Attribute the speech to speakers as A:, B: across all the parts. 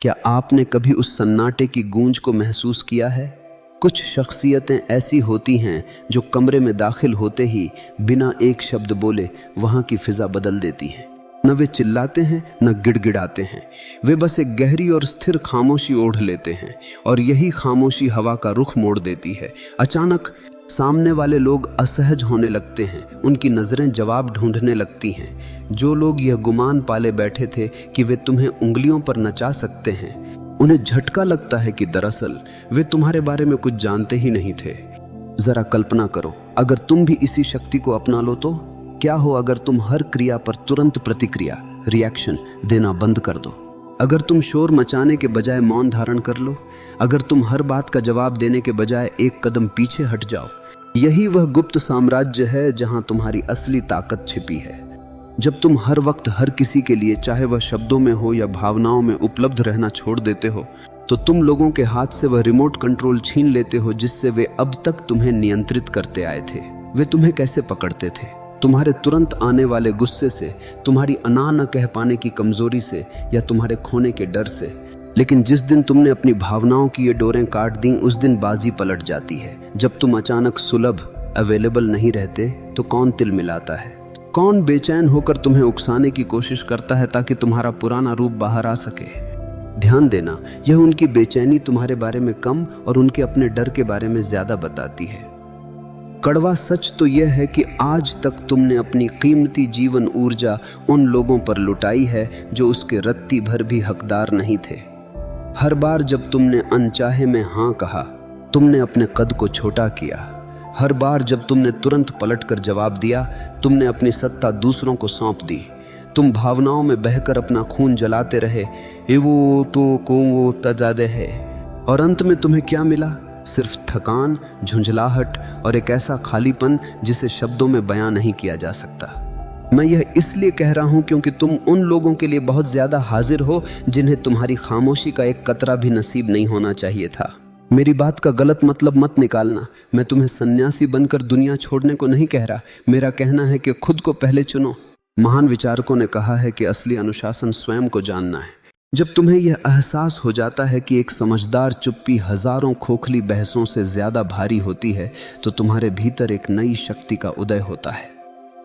A: क्या आपने कभी उस सन्नाटे की गूंज को महसूस किया है? कुछ शख्सियतें ऐसी होती हैं जो कमरे में दाखिल होते ही बिना एक शब्द बोले वहां की फिजा बदल देती हैं। न वे चिल्लाते हैं न गिड़गिड़ाते हैं, वे बस एक गहरी और स्थिर खामोशी ओढ़ लेते हैं और यही खामोशी हवा का रुख मोड़ देती है। अचानक सामने वाले लोग असहज होने लगते हैं, उनकी नजरें जवाब ढूंढने लगती हैं। जो लोग यह गुमान पाले बैठे थे कि वे तुम्हें उंगलियों पर नचा सकते हैं, उन्हें झटका लगता है कि दरअसल वे तुम्हारे बारे में कुछ जानते ही नहीं थे। जरा कल्पना करो, अगर तुम भी इसी शक्ति को अपना लो तो क्या हो अगर तुम हर क्रिया पर तुरंत प्रतिक्रिया रिएक्शन देना बंद कर दो। अगर तुम शोर मचाने के बजाय मौन धारण कर लो। अगर तुम हर बात का जवाब देने के बजाय एक कदम पीछे हट जाओ। यही वह गुप्त साम्राज्य है जहां तुम्हारी असली ताकत छिपी है। जब तुम हर वक्त हर किसी के लिए, चाहे वह शब्दों में हो या भावनाओं में, उपलब्ध रहना छोड़ देते हो, तो तुम लोगों के हाथ से वह रिमोट कंट्रोल छीन लेते हो जिससे वे अब तक तुम्हें नियंत्रित करते आए थे। वे तुम्हें कैसे पकड़ते थे? तुम्हारे तुरंत आने वाले गुस्से से, तुम्हारी अना न कह पाने की कमजोरी से या तुम्हारे खोने के डर से। लेकिन जिस दिन तुमने अपनी भावनाओं की ये डोरें काट दी, उस दिन बाजी पलट जाती है। जब तुम अचानक सुलभ, अवेलेबल नहीं रहते तो कौन तिल मिलाता है? कौन बेचैन होकर तुम्हें उकसाने की कोशिश करता है ताकि तुम्हारा पुराना रूप बाहर आ सके? ध्यान देना, यह उनकी बेचैनी तुम्हारे बारे में कम और उनके अपने डर के बारे में ज्यादा बताती है। कड़वा सच तो यह है कि आज तक तुमने अपनी कीमती जीवन ऊर्जा उन लोगों पर लुटाई है जो उसके रत्ती भर भी हकदार नहीं थे। हर बार जब तुमने अनचाहे में हाँ कहा, तुमने अपने कद को छोटा किया। हर बार जब तुमने तुरंत पलटकर जवाब दिया, तुमने अपनी सत्ता दूसरों को सौंप दी। तुम भावनाओं में बहकर अपना खून जलाते रहे, ये वो तो को वो तजादे है, और अंत में तुम्हें क्या मिला? सिर्फ थकान, झुंझलाहट और एक ऐसा खालीपन जिसे शब्दों में बयां नहीं किया जा सकता। मैं यह इसलिए कह रहा हूं क्योंकि तुम उन लोगों के लिए बहुत ज्यादा हाजिर हो जिन्हें तुम्हारी खामोशी का एक कतरा भी नसीब नहीं होना चाहिए था। मेरी बात का गलत मतलब मत निकालना। मैं तुम्हें सन्यासी बनकर दुनिया छोड़ने को नहीं कह रहा। मेरा कहना है कि खुद को पहले चुनो। महान विचारकों ने कहा है कि असली अनुशासन स्वयं को जानना है। जब तुम्हें यह एहसास हो जाता है कि एक समझदार चुप्पी हजारों खोखली बहसों से ज्यादा भारी होती है, तो तुम्हारे भीतर एक नई शक्ति का उदय होता है।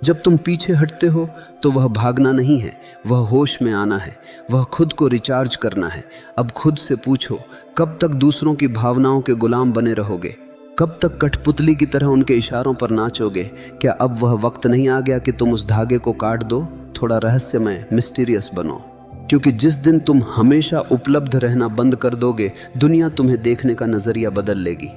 A: जब तुम पीछे हटते हो तो वह भागना नहीं है, वह होश में आना है, वह खुद को रिचार्ज करना है। अब खुद से पूछो, कब तक दूसरों की भावनाओं के गुलाम बने रहोगे? कब तक कठपुतली की तरह उनके इशारों पर नाचोगे? क्या अब वह वक्त नहीं आ गया कि तुम उस धागे को काट दो? थोड़ा रहस्यमय, मिस्टीरियस बनो, क्योंकि जिस दिन तुम हमेशा उपलब्ध रहना बंद कर दोगे, दुनिया तुम्हें देखने का नजरिया बदल लेगी।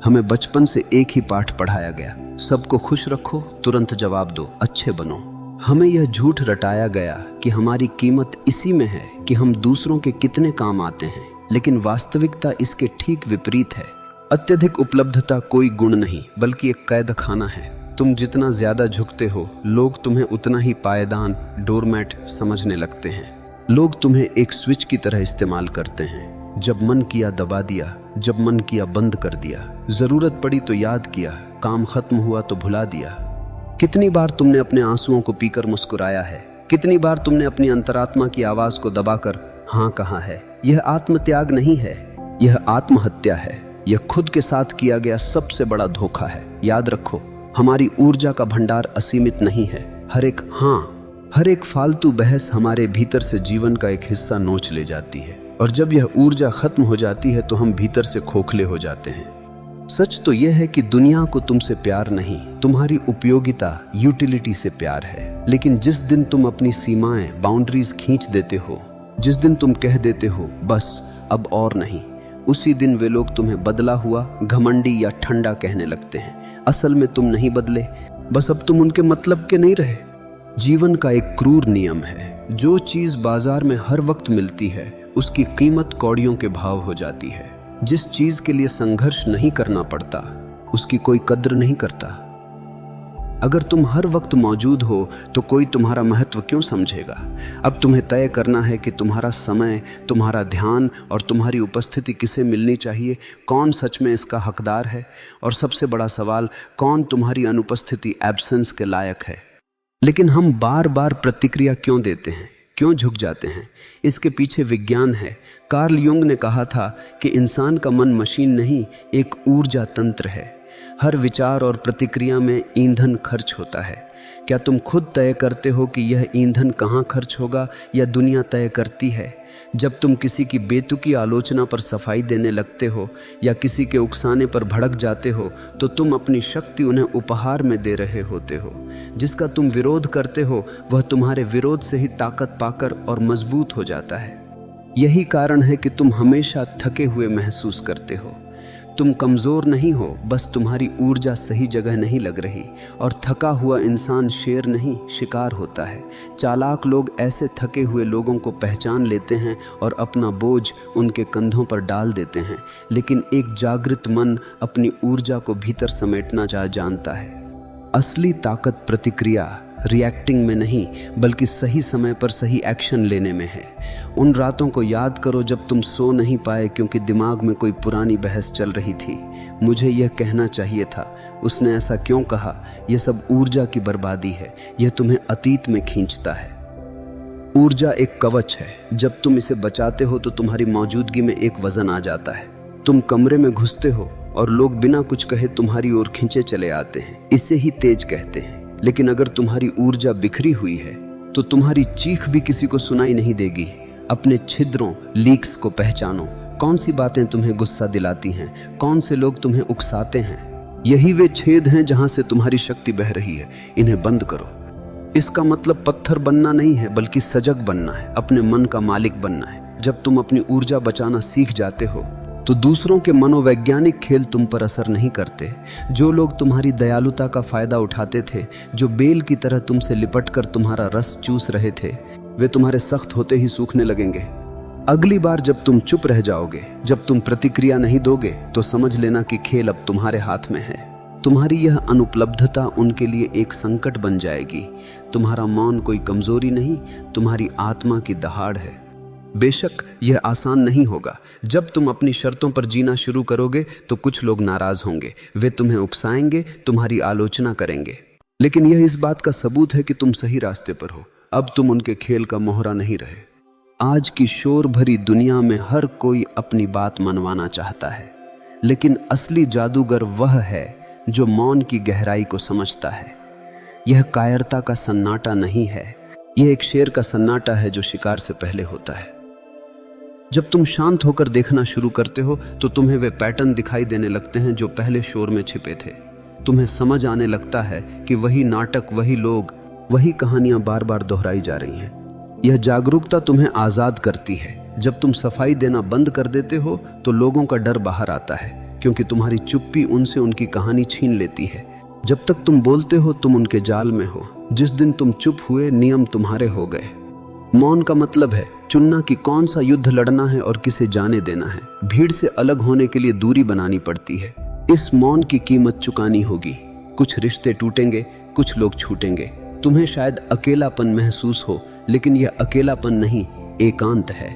A: हमें बचपन से एक ही पाठ पढ़ाया गया, सबको खुश रखो, तुरंत जवाब दो, अच्छे बनो। हमें यह झूठ रटाया गया कि हमारी कीमत इसी में है कि हम दूसरों के कितने काम आते हैं, लेकिन वास्तविकता इसके ठीक विपरीत है। अत्यधिक उपलब्धता कोई गुण नहीं, बल्कि एक कैद खाना है। तुम जितना ज्यादा झुकते हो, लोग तुम्हें उतना ही पायदान, डोरमैट समझने लगते हैं। लोग तुम्हें एक स्विच की तरह इस्तेमाल करते हैं। जब मन किया दबा दिया, जब मन किया बंद कर दिया, जरूरत पड़ी तो याद किया, काम खत्म हुआ तो भुला दिया। कितनी बार तुमने अपने आंसुओं को पीकर मुस्कुराया है? कितनी बार तुमने अपनी अंतरात्मा की आवाज को दबाकर हाँ कहा है? यह आत्मत्याग नहीं है, यह आत्महत्या है। यह खुद के साथ किया गया सबसे बड़ा धोखा है। याद रखो, हमारी ऊर्जा का भंडार असीमित नहीं है। हर एक हाँ, हर एक फालतू बहस हमारे भीतर से जीवन का एक हिस्सा नोच ले जाती है, और जब यह ऊर्जा खत्म हो जाती है तो हम भीतर से खोखले हो जाते हैं। सच तो यह है कि दुनिया को तुमसे प्यार नहीं, तुम्हारी उपयोगिता, यूटिलिटी से प्यार है। लेकिन जिस दिन तुम अपनी सीमाएं, बाउंड्रीज खींच देते हो, जिस दिन तुम कह देते हो बस अब और नहीं, उसी दिन वे लोग तुम्हें बदला हुआ, घमंडी या ठंडा कहने लगते हैं। असल में तुम नहीं बदले, बस अब तुम उनके मतलब के नहीं रहे। जीवन का एक क्रूर नियम है, जो चीज बाजार में हर वक्त मिलती है उसकी कीमत कौड़ियों के भाव हो जाती है। जिस चीज के लिए संघर्ष नहीं करना पड़ता उसकी कोई कद्र नहीं करता। अगर तुम हर वक्त मौजूद हो तो कोई तुम्हारा महत्व क्यों समझेगा? अब तुम्हें तय करना है कि तुम्हारा समय, तुम्हारा ध्यान और तुम्हारी उपस्थिति किसे मिलनी चाहिए, कौन सच में इसका हकदार है, और सबसे बड़ा सवाल, कौन तुम्हारी अनुपस्थिति, एब्सेंस के लायक है। लेकिन हम बार बार प्रतिक्रिया क्यों देते हैं? क्यों झुक जाते हैं? इसके पीछे विज्ञान है। कार्ल युंग ने कहा था कि इंसान का मन मशीन नहीं, एक ऊर्जा तंत्र है। हर विचार और प्रतिक्रिया में ईंधन खर्च होता है। क्या तुम खुद तय करते हो कि यह ईंधन कहाँ खर्च होगा, या दुनिया तय करती है? जब तुम किसी की बेतुकी आलोचना पर सफाई देने लगते हो या किसी के उकसाने पर भड़क जाते हो, तो तुम अपनी शक्ति उन्हें उपहार में दे रहे होते हो। जिसका तुम विरोध करते हो वह तुम्हारे विरोध से ही ताकत पाकर और मजबूत हो जाता है। यही कारण है कि तुम हमेशा थके हुए महसूस करते हो। तुम कमज़ोर नहीं हो, बस तुम्हारी ऊर्जा सही जगह नहीं लग रही। और थका हुआ इंसान शेर नहीं, शिकार होता है। चालाक लोग ऐसे थके हुए लोगों को पहचान लेते हैं और अपना बोझ उनके कंधों पर डाल देते हैं। लेकिन एक जागृत मन अपनी ऊर्जा को भीतर समेटना जानता है। असली ताकत प्रतिक्रिया, रिएक्टिंग में नहीं, बल्कि सही समय पर सही एक्शन लेने में है। उन रातों को याद करो जब तुम सो नहीं पाए क्योंकि दिमाग में कोई पुरानी बहस चल रही थी। मुझे यह कहना चाहिए था, उसने ऐसा क्यों कहा। यह सब ऊर्जा की बर्बादी है। यह तुम्हें अतीत में खींचता है। ऊर्जा एक कवच है। जब तुम इसे बचाते हो तो तुम्हारी मौजूदगी में एक वजन आ जाता है। तुम कमरे में घुसते हो और लोग बिना कुछ कहे तुम्हारी ओर खींचे चले आते हैं। इसे ही तेज कहते हैं। लेकिन अगर तुम्हारी ऊर्जा बिखरी हुई है तो तुम्हारी चीख भी किसी को सुनाई नहीं देगी। अपने छिद्रों, लीक्स को पहचानो। कौन सी बातें तुम्हें गुस्सा दिलाती हैं, कौन से लोग तुम्हें उकसाते हैं। यही वे छेद हैं जहां से तुम्हारी शक्ति बह रही है। इन्हें बंद करो। इसका मतलब पत्थर बनना नहीं है, बल्कि सजग बनना है, अपने मन का मालिक बनना है। जब तुम अपनी ऊर्जा बचाना सीख जाते हो तो दूसरों के मनोवैज्ञानिक खेल तुम पर असर नहीं करते। जो लोग तुम्हारी दयालुता का फायदा उठाते थे, जो बेल की तरह तुमसे लिपटकर तुम्हारा रस चूस रहे थे, वे तुम्हारे सख्त होते ही सूखने लगेंगे। अगली बार जब तुम चुप रह जाओगे, जब तुम प्रतिक्रिया नहीं दोगे, तो समझ लेना कि खेल अब तुम्हारे हाथ में है। तुम्हारी यह अनुपलब्धता उनके लिए एक संकट बन जाएगी। तुम्हारा मौन कोई कमजोरी नहीं, तुम्हारी आत्मा की दहाड़ है। बेशक यह आसान नहीं होगा। जब तुम अपनी शर्तों पर जीना शुरू करोगे तो कुछ लोग नाराज होंगे, वे तुम्हें उकसाएंगे, तुम्हारी आलोचना करेंगे। लेकिन यह इस बात का सबूत है कि तुम सही रास्ते पर हो। अब तुम उनके खेल का मोहरा नहीं रहे। आज की शोर भरी दुनिया में हर कोई अपनी बात मनवाना चाहता है, लेकिन असली जादूगर वह है जो मौन की गहराई को समझता है। यह कायरता का सन्नाटा नहीं है, यह एक शेर का सन्नाटा है जो शिकार से पहले होता है। जब तुम शांत होकर देखना शुरू करते हो तो तुम्हें वे पैटर्न दिखाई देने लगते हैं जो पहले शोर में छिपे थे। तुम्हें समझ आने लगता है कि वही नाटक, वही लोग, वही कहानियां बार बार दोहराई जा रही हैं। यह जागरूकता तुम्हें आजाद करती है। जब तुम सफाई देना बंद कर देते हो तो लोगों का डर बाहर आता है, क्योंकि तुम्हारी चुप्पी उनसे उनकी कहानी छीन लेती है। जब तक तुम बोलते हो तुम उनके जाल में हो। जिस दिन तुम चुप हुए, नियम तुम्हारे हो गए। मौन का मतलब है चुनना कि कौन सा युद्ध लड़ना है और किसे जाने देना है। भीड़ से अलग होने के लिए दूरी बनानी पड़ती है। इस मौन की कीमत चुकानी होगी। कुछ रिश्ते टूटेंगे, कुछ लोग छूटेंगे। तुम्हें शायद अकेलापन महसूस हो, लेकिन यह अकेलापन नहीं, एकांत है।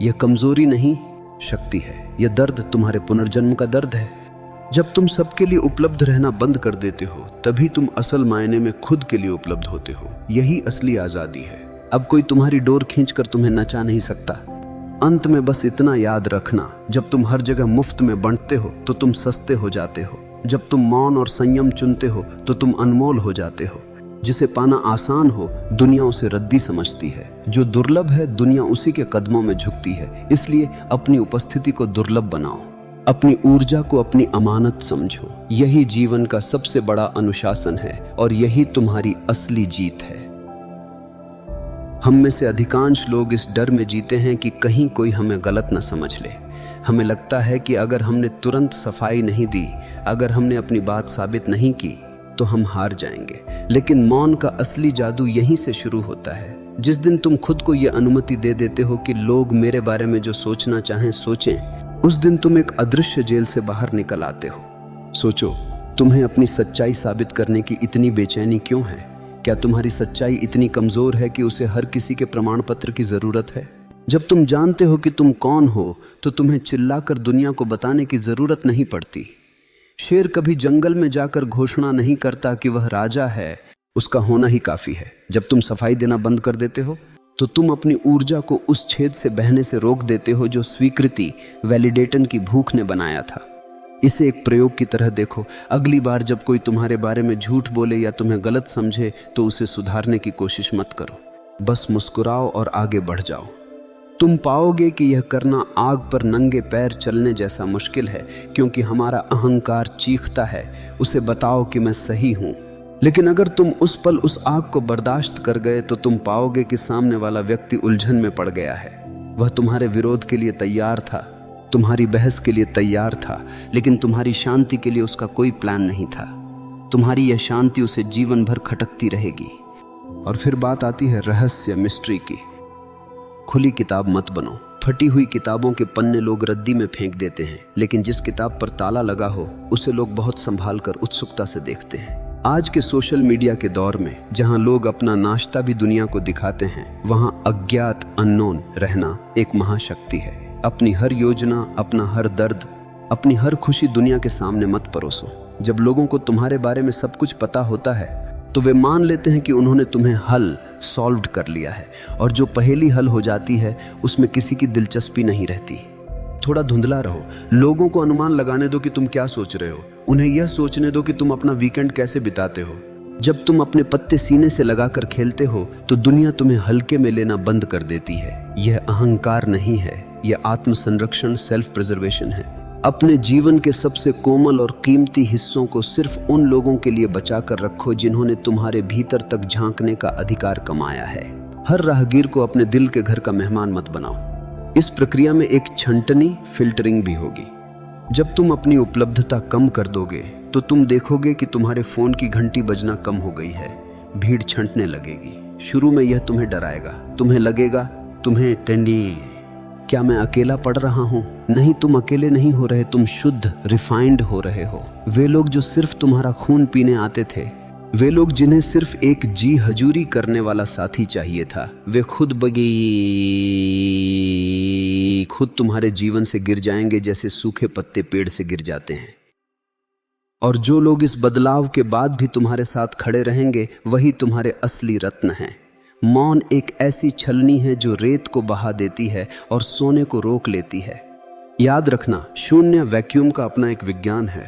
A: यह कमजोरी नहीं, शक्ति है। यह दर्द तुम्हारे पुनर्जन्म का दर्द है। जब तुम सबके लिए उपलब्ध रहना बंद कर देते हो, तभी तुम असल मायने में खुद के लिए उपलब्ध होते हो। यही असली आजादी है। अब कोई तुम्हारी डोर खींचकर तुम्हें नचा नहीं सकता। अंत में बस इतना याद रखना, जब तुम हर जगह मुफ्त में बंटते हो तो तुम सस्ते हो जाते हो। जब तुम मौन और संयम चुनते हो तो तुम अनमोल हो जाते हो। जिसे पाना आसान हो, दुनिया उसे रद्दी समझती है। जो दुर्लभ है, दुनिया उसी के कदमों में झुकती है। इसलिए अपनी उपस्थिति को दुर्लभ बनाओ। अपनी ऊर्जा को अपनी अमानत समझो। यही जीवन का सबसे बड़ा अनुशासन है और यही तुम्हारी असली जीत है। हम में से अधिकांश लोग इस डर में जीते हैं कि कहीं कोई हमें गलत न समझ ले। हमें लगता है कि अगर हमने तुरंत सफाई नहीं दी, अगर हमने अपनी बात साबित नहीं की, तो हम हार जाएंगे। लेकिन मौन का असली जादू यहीं से शुरू होता है। जिस दिन तुम खुद को यह अनुमति दे देते हो कि लोग मेरे बारे में जो सोचना चाहें सोचें, उस दिन तुम एक अदृश्य जेल से बाहर निकल आते हो। सोचो, तुम्हें अपनी सच्चाई साबित करने की इतनी बेचैनी क्यों है? क्या तुम्हारी सच्चाई इतनी कमजोर है कि उसे हर किसी के प्रमाण पत्र की जरूरत है? जब तुम जानते हो कि तुम कौन हो, तो तुम्हें चिल्लाकर दुनिया को बताने की जरूरत नहीं पड़ती। शेर कभी जंगल में जाकर घोषणा नहीं करता कि वह राजा है, उसका होना ही काफी है। जब तुम सफाई देना बंद कर देते हो तो तुम अपनी ऊर्जा को उस छेद से बहने से रोक देते हो जो स्वीकृति, वैलिडेशन की भूख ने बनाया था। इसे एक प्रयोग की तरह देखो। अगली बार जब कोई तुम्हारे बारे में झूठ बोले या तुम्हें गलत समझे तो उसे सुधारने की कोशिश मत करो, बस मुस्कुराओ और आगे बढ़ जाओ। तुम पाओगे कि यह करना आग पर नंगे पैर चलने जैसा मुश्किल है, क्योंकि हमारा अहंकार चीखता है, उसे बताओ कि मैं सही हूं। लेकिन अगर तुम उस पल उस आग को बर्दाश्त कर गए तो तुम पाओगे कि सामने वाला व्यक्ति उलझन में पड़ गया है। वह तुम्हारे विरोध के लिए तैयार था, तुम्हारी बहस के लिए तैयार था, लेकिन तुम्हारी शांति के लिए उसका कोई प्लान नहीं था। तुम्हारी यह शांति उसे जीवन भर खटकती रहेगी। और फिर बात आती है रहस्य, मिस्ट्री की। खुली किताब मत बनो। फटी हुई किताबों के पन्ने लोग रद्दी में फेंक देते हैं, लेकिन जिस किताब पर ताला लगा हो उसे लोग बहुत संभाल कर उत्सुकता से देखते हैं। आज के सोशल मीडिया के दौर में जहां लोग अपना नाश्ता भी दुनिया को दिखाते हैं, वहां अज्ञात, अननोन रहना एक महाशक्ति है। अपनी हर योजना, अपना हर दर्द, अपनी हर खुशी दुनिया के सामने मत परोसो। जब लोगों को तुम्हारे बारे में सब कुछ पता होता है तो वे मान लेते हैं कि उन्होंने तुम्हें हल सॉल्व कर लिया है, और जो पहेली हल हो जाती है उसमें किसी की दिलचस्पी नहीं रहती। थोड़ा धुंधला रहो। लोगों को अनुमान लगाने दो कि तुम क्या सोच रहे हो। उन्हें यह सोचने दो कि तुम अपना वीकेंड कैसे बिताते हो। जब तुम अपने पत्ते सीने से लगाकर खेलते हो तो दुनिया तुम्हें हल्के में लेना बंद कर देती है। यह अहंकार नहीं है, यह आत्म संरक्षण, सेल्फ प्रिजर्वेशन है। अपने जीवन के सबसे कोमल और कीमती हिस्सों को सिर्फ उन लोगों के लिए बचा कर रखो जिन्होंने तुम्हारे भीतर तक झांकने का अधिकार कमाया है। हर राहगीर को अपने दिल के घर का मेहमान मत बनाओ। इस प्रक्रिया में एक छंटनी, फिल्टरिंग भी होगी। जब तुम अपनी उपलब्धता कम कर दोगे तो तुम देखोगे कि तुम्हारे फोन की घंटी बजना कम हो गई है। भीड़ छंटने लगेगी। शुरू में यह तुम्हें डराएगा। तुम्हें लगेगा, तुम्हें टेंडी, क्या मैं अकेला पढ़ रहा हूं? नहीं, तुम अकेले नहीं हो रहे, तुम शुद्ध, रिफाइंड हो रहे हो। वे लोग जो सिर्फ तुम्हारा खून पीने आते थे, वे लोग जिन्हें सिर्फ एक जी हजूरी करने वाला साथी चाहिए था, वे खुद तुम्हारे जीवन से गिर जाएंगे जैसे सूखे पत्ते पेड़ से गिर जाते हैं। और जो लोग इस बदलाव के बाद भी तुम्हारे साथ खड़े रहेंगे, वही तुम्हारे असली रत्न हैं। मौन एक ऐसी छलनी है जो रेत को बहा देती है और सोने को रोक लेती है। याद रखना, शून्य, वैक्यूम का अपना एक विज्ञान है।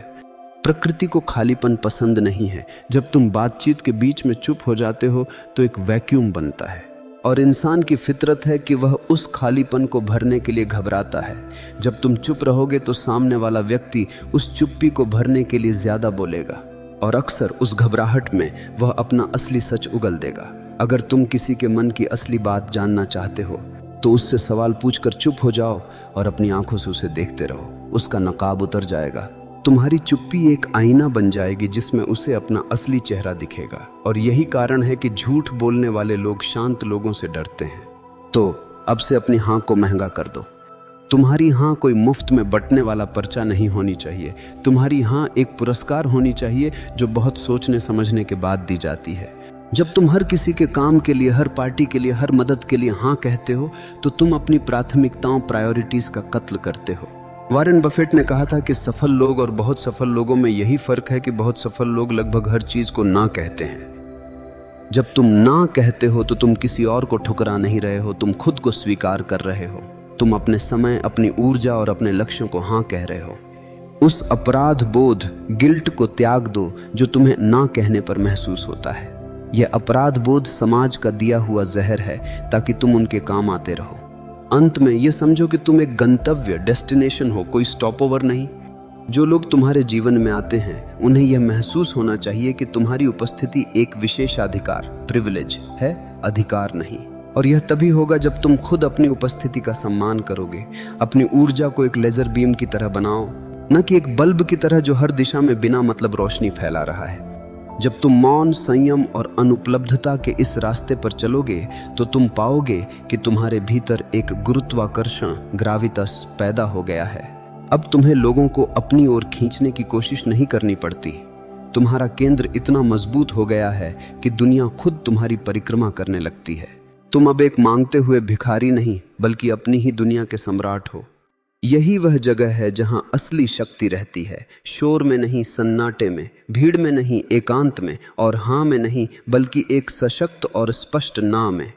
A: प्रकृति को खालीपन पसंद नहीं है। जब तुम बातचीत के बीच में चुप हो जाते हो तो एक वैक्यूम बनता है, और इंसान की फितरत है कि वह उस खालीपन को भरने के लिए घबराता है। जब तुम चुप रहोगे तो सामने वाला व्यक्ति उस चुप्पी को भरने के लिए ज्यादा बोलेगा, और अक्सर उस घबराहट में वह अपना असली सच उगल देगा। अगर तुम किसी के मन की असली बात जानना चाहते हो तो उससे सवाल पूछकर चुप हो जाओ और अपनी आंखों से उसे देखते रहो। उसका नकाब उतर जाएगा। तुम्हारी चुप्पी एक आईना बन जाएगी जिसमें उसे अपना असली चेहरा दिखेगा। और यही कारण है कि झूठ बोलने वाले लोग शांत लोगों से डरते हैं। तो अब से अपनी हाँ को महंगा कर दो। तुम्हारी हाँ कोई मुफ्त में बंटने वाला पर्चा नहीं होनी चाहिए। तुम्हारी हाँ एक पुरस्कार होनी चाहिए जो बहुत सोचने समझने के बाद दी जाती है। जब तुम हर किसी के काम के लिए, हर पार्टी के लिए, हर मदद के लिए हाँ कहते हो तो तुम अपनी प्राथमिकताओं, प्रायोरिटीज का कत्ल करते हो। वॉरेन बफेट ने कहा था कि सफल लोग और बहुत सफल लोगों में यही फर्क है कि बहुत सफल लोग लगभग हर चीज को ना कहते हैं। जब तुम ना कहते हो तो तुम किसी और को ठुकरा नहीं रहे हो, तुम खुद को स्वीकार कर रहे हो। तुम अपने समय, अपनी ऊर्जा और अपने लक्ष्यों को हाँ कह रहे हो। उस अपराध बोध, गिल्ट को त्याग दो जो तुम्हें ना कहने पर महसूस होता है। यह अपराध बोध समाज का दिया हुआ जहर है ताकि तुम उनके काम आते रहो। अंत में यह समझो कि तुम एक गंतव्य, डेस्टिनेशन हो, कोई स्टॉप ओवर नहीं। जो लोग तुम्हारे जीवन में आते हैं उन्हें यह महसूस होना चाहिए कि तुम्हारी उपस्थिति एक विशेषाधिकार, प्रिविलेज है, अधिकार नहीं। और यह तभी होगा जब तुम खुद अपनी उपस्थिति का सम्मान करोगे। अपनी ऊर्जा को एक लेजर बीम की तरह बनाओ, न कि एक बल्ब की तरह जो हर दिशा में बिना मतलब रोशनी फैला रहा है। जब तुम मौन, संयम और अनुपलब्धता के इस रास्ते पर चलोगे तो तुम पाओगे कि तुम्हारे भीतर एक गुरुत्वाकर्षण, ग्राविtas पैदा हो गया है। अब तुम्हें लोगों को अपनी ओर खींचने की कोशिश नहीं करनी पड़ती। तुम्हारा केंद्र इतना मजबूत हो गया है कि दुनिया खुद तुम्हारी परिक्रमा करने लगती है। तुम अब एक मांगते हुए भिखारी नहीं, बल्कि अपनी ही दुनिया के सम्राट हो। यही वह जगह है जहां असली शक्ति रहती है। शोर में नहीं, सन्नाटे में, भीड़ में नहीं, एकांत में, और हाँ में नहीं, बल्कि एक सशक्त और स्पष्ट ना में।